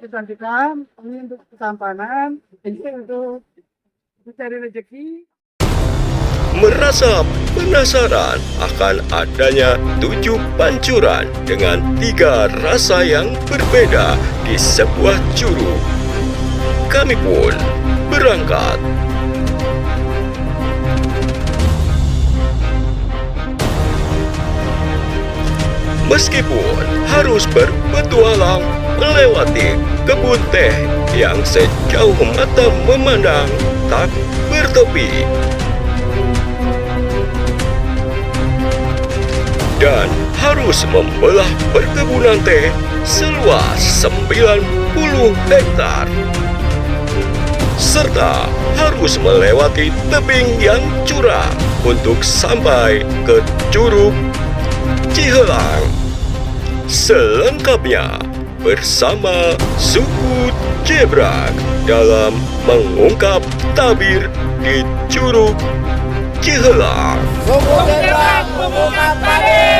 kecantikan, ini untuk ketampanan, ini untuk mencari rezeki. Merasa penasaran akan adanya 7 pancuran dengan 3 rasa yang berbeda di sebuah curug. Kami pun berangkat. Meskipun harus berpetualang melewati kebun teh yang sejauh mata memandang tak bertepi, dan harus membelah perkebunan teh seluas 90 hektar, serta harus melewati tebing yang curam untuk sampai ke Curug Cihelang. Selengkapnya bersama suku Jebrang dalam mengungkap tabir di Curug Cihelang. Suku Jebrang membuka tabir.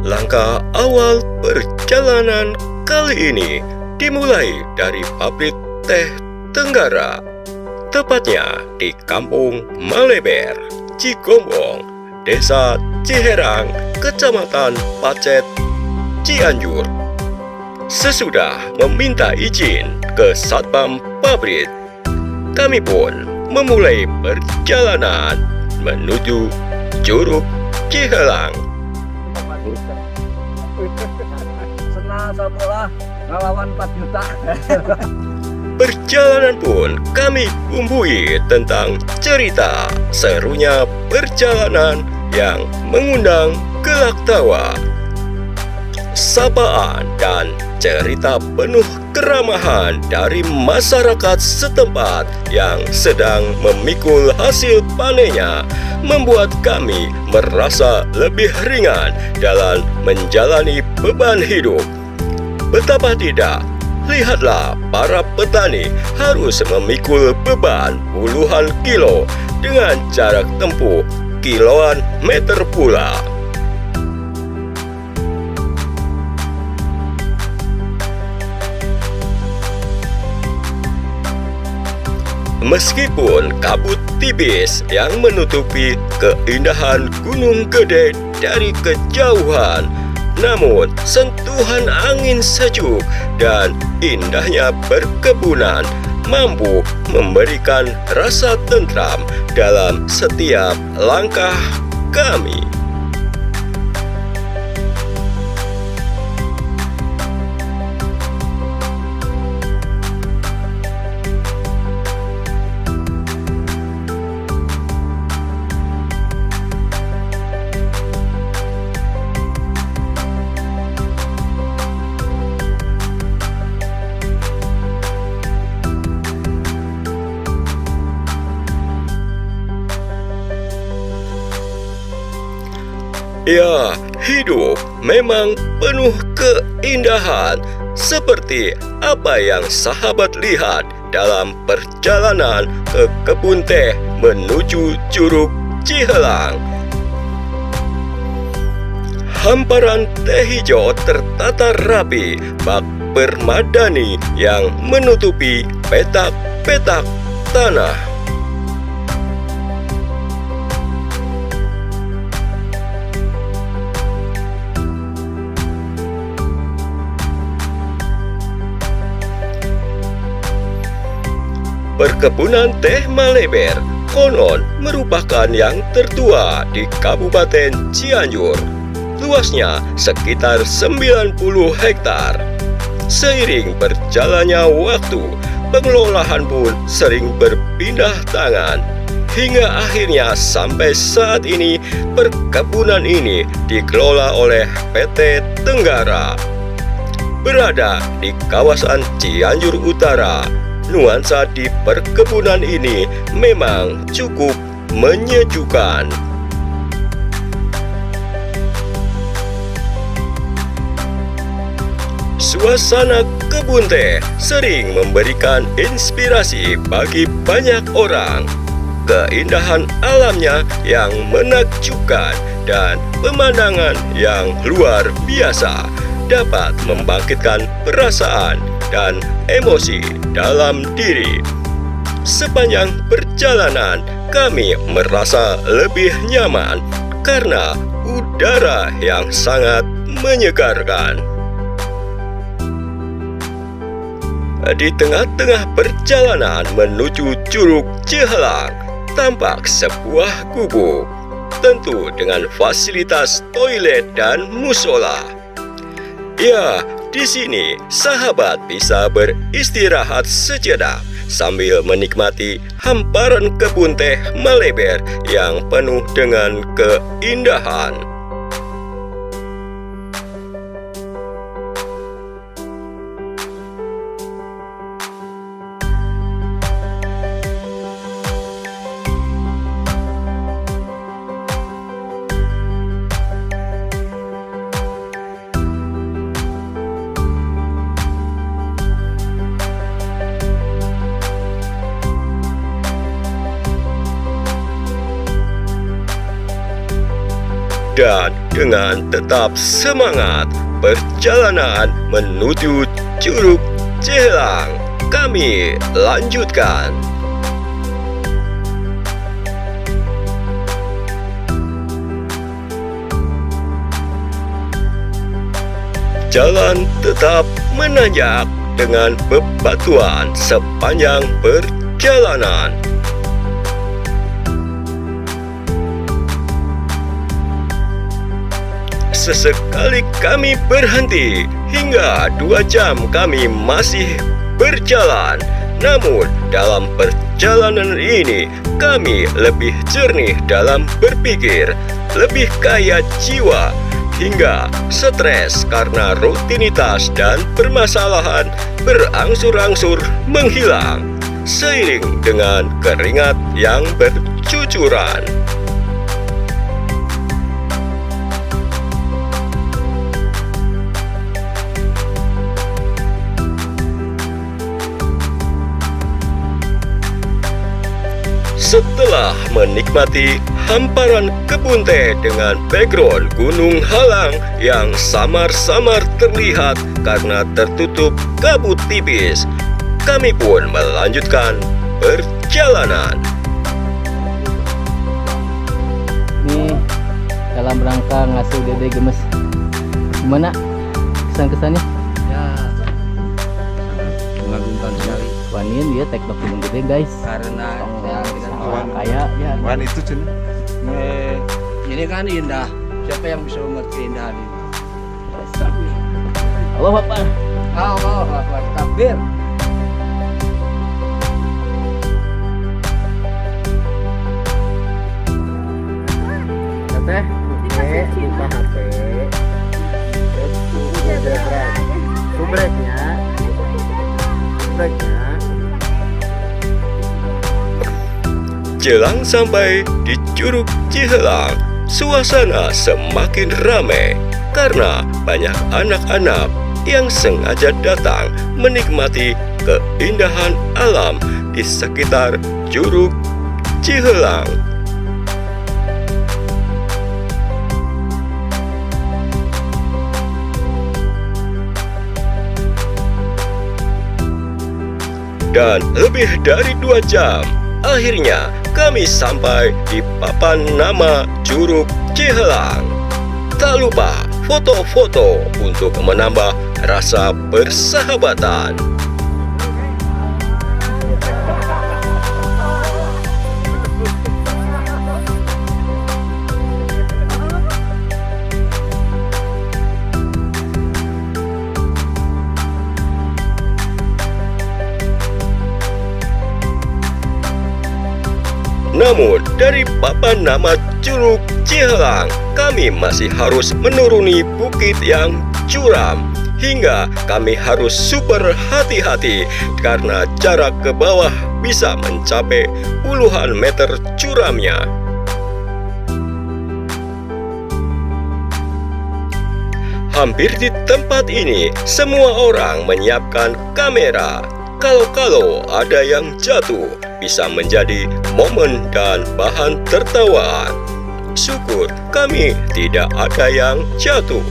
Langkah awal perjalanan kali ini dimulai dari pabrik teh Tenggara, tepatnya di Kampung Maleber, Cigombong, Desa Ciherang, Kecamatan Pacet, Cianjur. Sesudah meminta izin ke Satpam pabrik, kami pun memulai perjalanan menuju Curug Cihelang. Senang sebelah ngelawan 4 juta. Perjalanan pun kami bumbui tentang cerita serunya perjalanan yang mengundang gelak tawa, sapaan dan cerita penuh keramahan dari masyarakat setempat yang sedang memikul hasil panennya, membuat kami merasa lebih ringan dalam menjalani beban hidup. Betapa tidak, lihatlah para petani harus memikul beban puluhan kilo dengan jarak tempuh kiloan meter pula. Meskipun kabut tipis yang menutupi keindahan Gunung Gede dari kejauhan, namun sentuhan angin sejuk dan indahnya perkebunan mampu memberikan rasa tentram dalam setiap langkah kami. Ya, hidup memang penuh keindahan seperti apa yang sahabat lihat dalam perjalanan ke kebun teh menuju Curug Cihelang. Hamparan teh hijau tertata rapi bak permadani yang menutupi petak-petak tanah. Perkebunan teh Maleber konon merupakan yang tertua di Kabupaten Cianjur. Luasnya sekitar 90 hektar. Seiring berjalannya waktu, pengelolaan pun sering berpindah tangan. Hingga akhirnya sampai saat ini perkebunan ini dikelola oleh PT Tenggara. Berada di kawasan Cianjur Utara, nuansa di perkebunan ini memang cukup menyejukkan. suasana kebun teh sering memberikan inspirasi bagi banyak orang. Keindahan alamnya yang menakjubkan dan pemandangan yang luar biasa dapat membangkitkan perasaan dan emosi dalam diri. Sepanjang perjalanan, kami merasa lebih nyaman karena udara yang sangat menyegarkan. Di tengah-tengah perjalanan menuju Curug Cihelang, tampak sebuah gubuk, tentu dengan fasilitas toilet dan musola. Ya, di sini sahabat bisa beristirahat sejenak sambil menikmati hamparan kebun teh Maleber yang penuh dengan keindahan. Dan dengan tetap semangat, perjalanan menuju Curug Cihelang kami lanjutkan. Jalan tetap menanjak dengan bebatuan sepanjang perjalanan. Sesekali kami berhenti, hingga 2 jam kami masih berjalan. Namun dalam perjalanan ini kami lebih jernih dalam berpikir, lebih kaya jiwa, hingga stres karena rutinitas dan permasalahan berangsur-angsur menghilang seiring dengan keringat yang bercucuran. Setelah menikmati hamparan kebun teh dengan background Gunung Halang yang samar-samar terlihat karena tertutup kabut tipis, kami pun melanjutkan perjalanan. Ini dalam rangka ngasuh Dede Gemes. Gimana kesan-kesannya? Ya, mengagumkan sekali. Wanin dia tektok gunung gede guys. Karena ya, kita Orang kaya ya. Wan itu cina. ini kan indah. Siapa yang bisa mengerti indah ini? Allah Akbar. Allah Akbar, takbir. Teteh, buka HP. Subreknya. Jelang sampai di Curug Cihelang, suasana semakin ramai karena banyak anak-anak yang sengaja datang menikmati keindahan alam di sekitar Curug Cihelang. Dan lebih dari 2 jam, akhirnya kami sampai di papan nama Curug Cihelang. Tak lupa foto-foto untuk menambah rasa persahabatan. Namun, dari papan nama Curug Cihelang, kami masih harus menuruni bukit yang curam. Hingga kami harus super hati-hati karena jarak ke bawah bisa mencapai puluhan meter curamnya. Hampir di tempat ini, semua orang menyiapkan kamera. Kalau ada yang jatuh, bisa menjadi momen dan bahan tertawaan. Syukur kami tidak ada yang jatuh.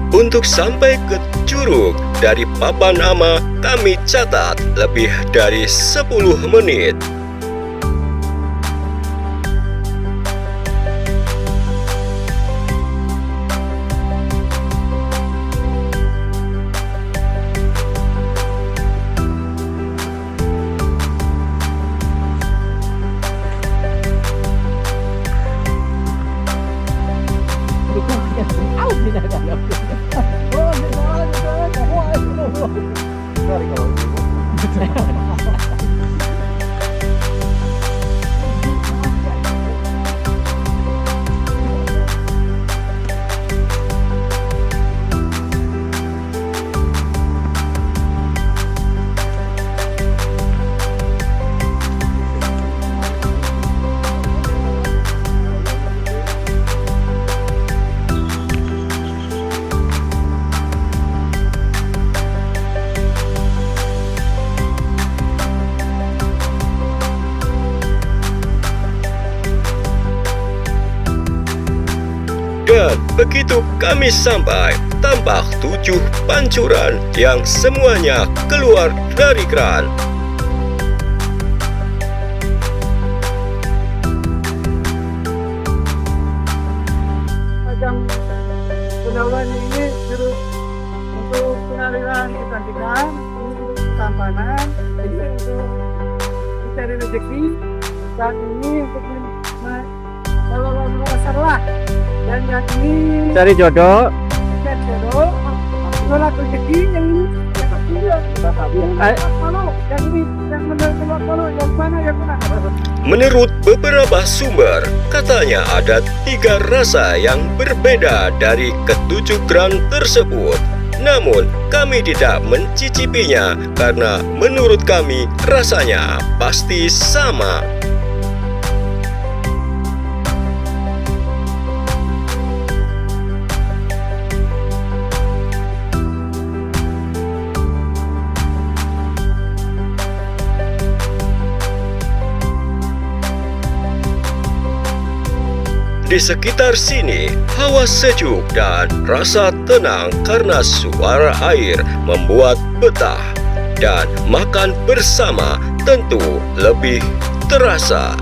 Untuk sampai ke Curug dari papan nama kami catat lebih dari 10 menit. Dan begitu kami sampai, tampak 7 pancuran yang semuanya keluar dari kran. Ajang pendahuluan ini terus untuk pengalihan kecantikan, untuk ketampanan, jadi untuk mencari rezeki, dan ini untuk melolong masalah. Dan yang ini Cari jodoh. cari jodoh, menolak rezeki, yang ini yang ini yang menolak yang mana yang mana. Menurut beberapa sumber, katanya ada 3 rasa yang berbeda dari ketujuh kran tersebut. Namun, kami tidak mencicipinya karena menurut kami rasanya pasti sama. Di sekitar sini, hawa sejuk dan rasa tenang karena suara air membuat betah. Dan makan bersama tentu lebih terasa.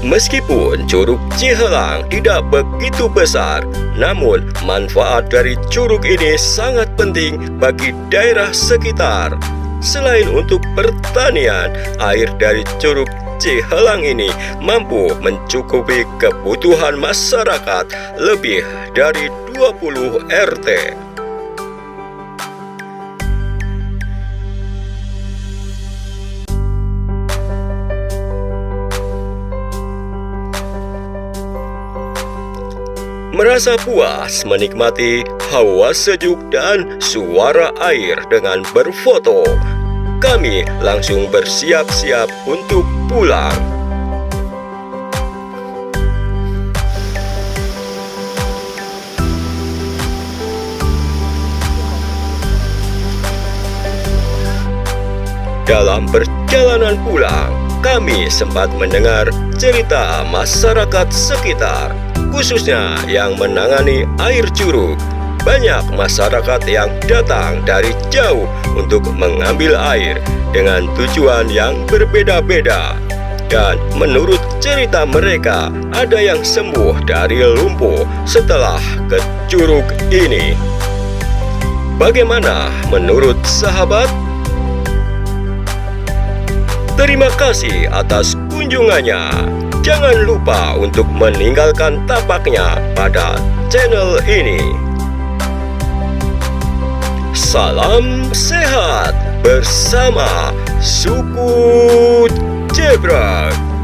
Meskipun Curug Cihelang tidak begitu besar, namun manfaat dari curug ini sangat penting bagi daerah sekitar. Selain untuk pertanian, air dari Curug Cihelang ini mampu mencukupi kebutuhan masyarakat lebih dari 20 RT. Merasa puas menikmati hawa sejuk dan suara air dengan berfoto, kami langsung bersiap-siap untuk pulang. Dalam perjalanan pulang, kami sempat mendengar cerita masyarakat sekitar, khususnya yang menangani air curug. Banyak masyarakat yang datang dari jauh untuk mengambil air dengan tujuan yang berbeda-beda. Dan menurut cerita mereka, ada yang sembuh dari lumpuh setelah ke curug ini. Bagaimana menurut sahabat? Terima kasih atas kunjungannya. Jangan lupa untuk meninggalkan tapaknya pada channel ini. Salam sehat bersama suku Jebrang.